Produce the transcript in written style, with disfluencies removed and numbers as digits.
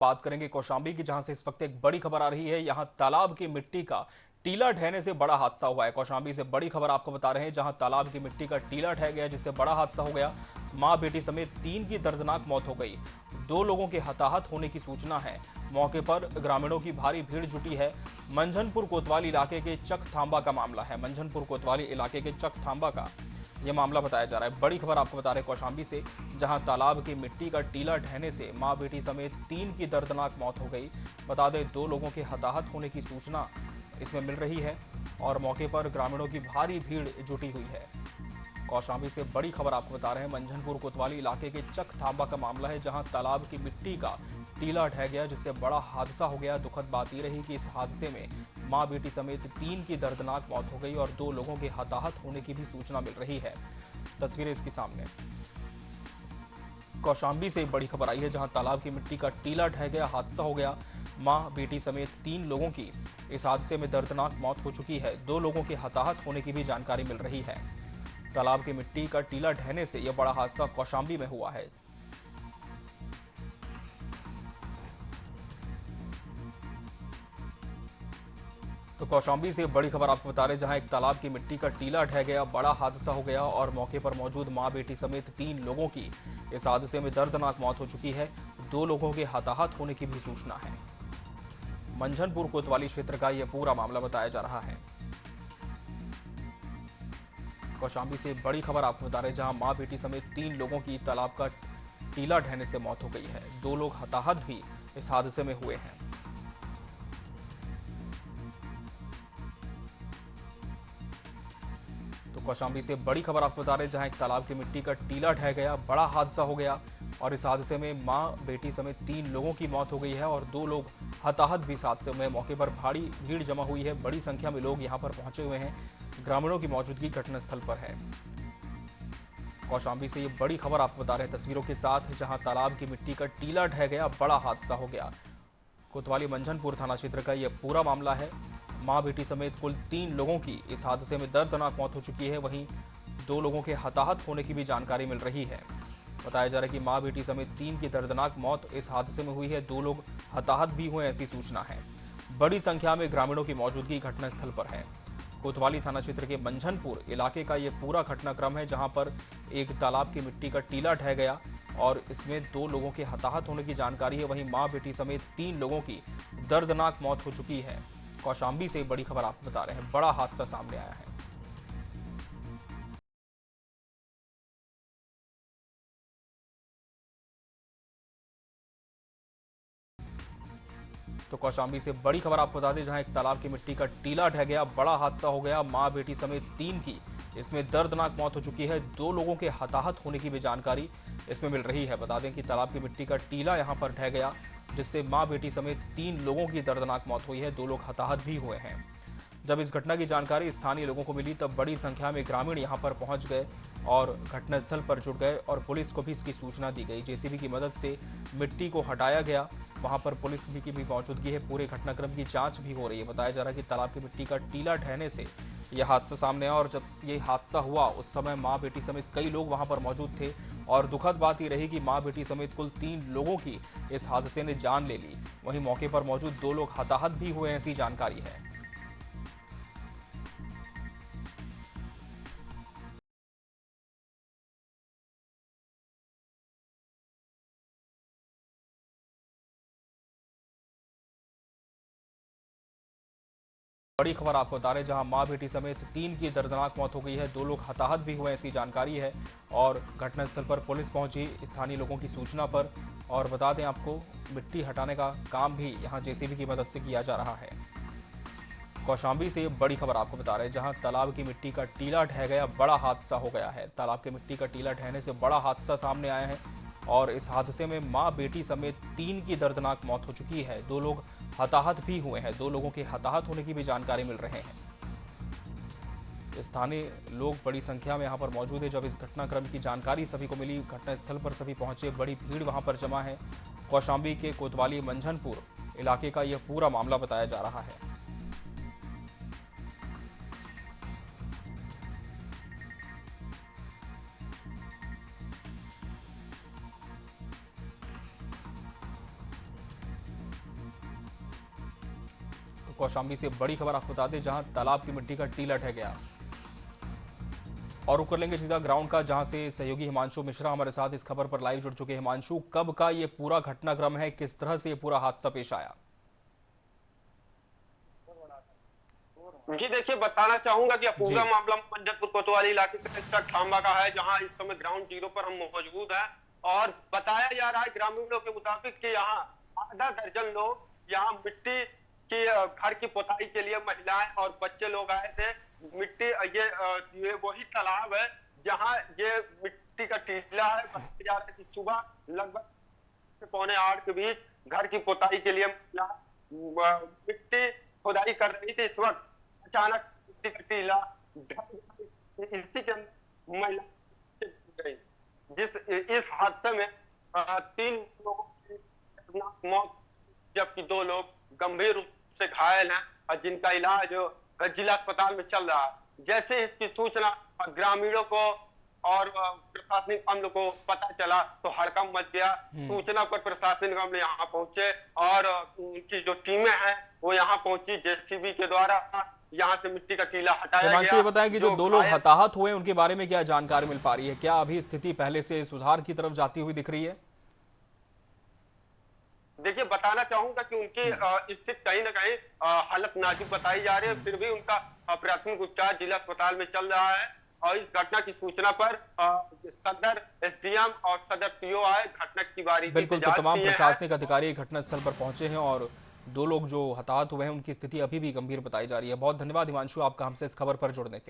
बात करेंगे कौशाम्बी की, जहां से इस वक्त एक बड़ी खबर आ रही है। यहां तालाब की मिट्टी का टीला ढहने से बड़ा हादसा हुआ है। कौशाम्बी से बड़ी खबर आपको बता रहे हैं, जहां तालाब की मिट्टी का टीला ढह गया, जिससे बड़ा हादसा हो गया। मां बेटी समेत 3 की दर्दनाक मौत हो गई। 2 लोगों के हताहत होने की सूचना है। मौके पर ग्रामीणों की भारी भीड़ जुटी है। मंझनपुर कोतवाली इलाके के चकथांबा का मामला है। मंझनपुर कोतवाली इलाके के चकथांबा का यह मामला बताया जा रहा है। बड़ी खबर आपको बता रहे हैं कौशाम्बी से, जहां तालाब की मिट्टी का टीला ढहने से मां बेटी समेत 3 की दर्दनाक मौत हो गई। बता दें, 2 लोगों के हताहत होने की सूचना इसमें मिल रही है और मौके पर ग्रामीणों की भारी भीड़ जुटी हुई है। कौशाम्बी से बड़ी खबर आपको बता रहे हैं, मंझनपुर कोतवाली इलाके के चकथांबा का मामला है, जहां तालाब की मिट्टी का टीला ढह गया, जिससे बड़ा हादसा हो गया। दुखद बात यह रही कि इस हादसे में मां बेटी समेत 3 की दर्दनाक मौत हो गई और 2 लोगों के हताहत होने की भी सूचना मिल रही है। तस्वीरें इसके सामने। कौशाम्बी से बड़ी खबर आई है, जहां तालाब की मिट्टी का टीला ढह गया, हादसा हो गया। मां बेटी समेत 3 लोगों की इस हादसे में दर्दनाक मौत हो चुकी है। 2 लोगों के हताहत होने की भी जानकारी मिल रही है। तालाब की मिट्टी का टीला ढहने से यह बड़ा हादसा कौशाम्बी में हुआ है। तो कौशाम्बी से बड़ी खबर आपको बता रहे हैं, जहां एक तालाब की मिट्टी का टीला ढह गया, बड़ा हादसा हो गया और मौके पर मौजूद मां बेटी समेत 3 लोगों की इस हादसे में दर्दनाक मौत हो चुकी है। 2 लोगों के हताहत होने की भी सूचना है। मंझनपुर कोतवाली क्षेत्र का यह पूरा मामला बताया जा रहा है। कौशाम्बी से बड़ी खबर आपको बता रहे हैं, जहां मां बेटी समेत 3 लोगों की तालाब का टीला ढहने से मौत हो गई है। 2 लोग हताहत भी इस हादसे में हुए हैं। तो कौशाम्बी से बड़ी खबर आपको बता रहे हैं, जहां एक तालाब की मिट्टी का टीला ढह गया, बड़ा हादसा हो गया और इस हादसे में मां बेटी समेत 3 लोगों की मौत हो गई है और 2 लोग हताहत भी इस हादसे में। मौके पर भारी भीड़ जमा हुई है, बड़ी संख्या में लोग यहां पर पहुंचे हुए हैं। ग्रामीणों की मौजूदगी घटनास्थल पर है। कौशाम्बी से ये बड़ी खबर आपको बता रहे हैं तस्वीरों के साथ, जहां तालाब की मिट्टी का टीला ढह गया, बड़ा हादसा हो गया। कोतवाली मंझनपुर थाना क्षेत्र का यह पूरा मामला है। मां बेटी समेत कुल 3 लोगों की इस हादसे में दर्दनाक मौत हो चुकी है। वहीं 2 लोगों के हताहत होने की भी जानकारी मिल रही है। बताया जा रहा है कि मां बेटी समेत 3 की दर्दनाक मौत इस हादसे में हुई है। 2 लोग हताहत भी हुए, ऐसी सूचना है। बड़ी संख्या में ग्रामीणों की मौजूदगी घटनास्थल पर है। कोतवाली थाना क्षेत्र के मंझनपुर इलाके का यह पूरा घटनाक्रम है, जहां पर एक तालाब की मिट्टी का टीला ढह गया और इसमें 2 लोगों के हताहत होने की जानकारी है। वहीं मां बेटी समेत 3 लोगों की दर्दनाक मौत हो चुकी है। कौशाम्बी से बड़ी खबर आपको बता रहे हैं, बड़ा हादसा सामने आया है। तो कौशाम्बी से बड़ी खबर आपको बता दें, जहां एक तालाब की मिट्टी का टीला ढह गया, बड़ा हादसा हो गया। मां बेटी समेत 3 की इसमें दर्दनाक मौत हो चुकी है। 2 लोगों के हताहत होने की भी जानकारी इसमें मिल रही है। बता दें कि तालाब की मिट्टी का टीला यहां पर ढह गया, जिससे मां बेटी समेत 3 लोगों की दर्दनाक मौत हुई है। 2 लोग हताहत भी हुए हैं। जब इस घटना की जानकारी स्थानीय लोगों को मिली, तब बड़ी संख्या में ग्रामीण यहां पर पहुंच गए और घटनास्थल पर जुट गए और पुलिस को भी इसकी सूचना दी गई। जेसीबी की मदद से मिट्टी को हटाया गया। वहां पर पुलिस की भी मौजूदगी है। पूरे घटनाक्रम की जांच भी हो रही है। बताया जा रहा है कि तालाब की मिट्टी का टीला ढहने से यह हादसा सामने आया और जब ये हादसा हुआ उस समय मां बेटी समेत कई लोग वहां पर मौजूद थे और दुखद बात ये रही कि मां बेटी समेत कुल 3 लोगों की इस हादसे ने जान ले ली। वहीं मौके पर मौजूद 2 लोग हताहत भी हुए, ऐसी जानकारी है। बड़ी खबर आपको बता रहे हैं, जहां मां बेटी समेत 3 की दर्दनाक मौत हो गई है। 2 लोग हताहत भी हुए, ऐसी जानकारी है और घटनास्थल पर पुलिस पहुंची स्थानीय लोगों की सूचना पर। और बता दें आपको, मिट्टी हटाने का काम भी यहां जेसीबी की मदद से किया जा रहा है। कौशाम्बी से बड़ी खबर आपको बता रहे हैं, जहां तालाब की मिट्टी का टीला ढह गया, बड़ा हादसा हो गया है। तालाब की मिट्टी का टीला ढहने से बड़ा हादसा सामने आया है और इस हादसे में मां बेटी समेत 3 की दर्दनाक मौत हो चुकी है। 2 लोग हताहत भी हुए हैं। 2 लोगों के हताहत होने की भी जानकारी मिल रहे हैं। स्थानीय लोग बड़ी संख्या में यहां पर मौजूद है। जब इस घटनाक्रम की जानकारी सभी को मिली, घटनास्थल पर सभी पहुंचे, बड़ी भीड़ वहां पर जमा है। कौशाम्बी के कोतवाली मंझनपुर इलाके का यह पूरा मामला बताया जा रहा है। कौशाम्बी से बड़ी खबर आपको बता दें, जहां तालाब की मिट्टी का टीला ढह गया। और रुक कर लेंगे सीधा ग्राउंड का, जहां से सहयोगी हिमांशु मिश्रा हमारे साथ इस खबर पर लाइव जुड़ चुके हैं। हिमांशु, कब का ये पूरा घटनाक्रम है, किस तरह से ये पूरा हादसा पेश आया? जी देखिए, बताना चाहूंगा कि पूरा मामला मंजरपुर कोतवाली इलाके का ठाम्बा का है, जहां इस समय ग्राउंड जीरो पर हम मौजूद हैं। और बताया जा रहा है ग्रामीणों के मुताबिक कि यहाँ आधा दर्जन लोग यहाँ मिट्टी की घर की पुताई के लिए महिलाएं और बच्चे लोग आए थे। मिट्टी ये वही तालाब है जहाँ ये मिट्टी का टीला है। बताया जा रहा है कि सुबह लगभग 7:45 के बीच घर की पुताई के लिए मिट्टी खुदाई कर रही थी। इस वक्त अचानक मिट्टी का टीला इसी के अंदर महिला गई, इस हादसे में 3 लोगों की मौत, जबकि 2 लोग गंभीर रूप से घायल हैं और जिनका इलाज जिला अस्पताल में चल रहा है। जैसे इसकी सूचना ग्रामीणों को और प्रशासनिक अमले को पता चला तो हड़कंप मच गया। सूचना पर प्रशासनिक अमले यहाँ पहुंचे और उनकी जो टीमें हैं वो यहाँ पहुंची। जेसीबी के द्वारा यहाँ से मिट्टी का टीला हटाया गया। हिमांशु, ये बताएं कि जो 2 लोग हताहत हुए उनके बारे में क्या जानकारी मिल पा रही है? क्या अभी स्थिति पहले से सुधार की तरफ जाती हुई दिख रही है? देखिए, बताना चाहूंगा कि उनकी स्थिति कहीं ना कहीं हालत नाजुक बताई जा रही है, फिर भी उनका प्राथमिक उपचार जिला अस्पताल में चल रहा है। और इस घटना की सूचना पर सदर एसडीएम और सदर पीओ आए घटना की बारीकी से बिल्कुल, तो तमाम प्रशासनिक अधिकारी घटनास्थल पर पहुंचे हैं और 2 लोग जो हताहत हुए हैं उनकी स्थिति अभी भी गंभीर बताई जा रही है। बहुत धन्यवाद हिमांशु आपका हमसे इस खबर पर जुड़ने के लिए।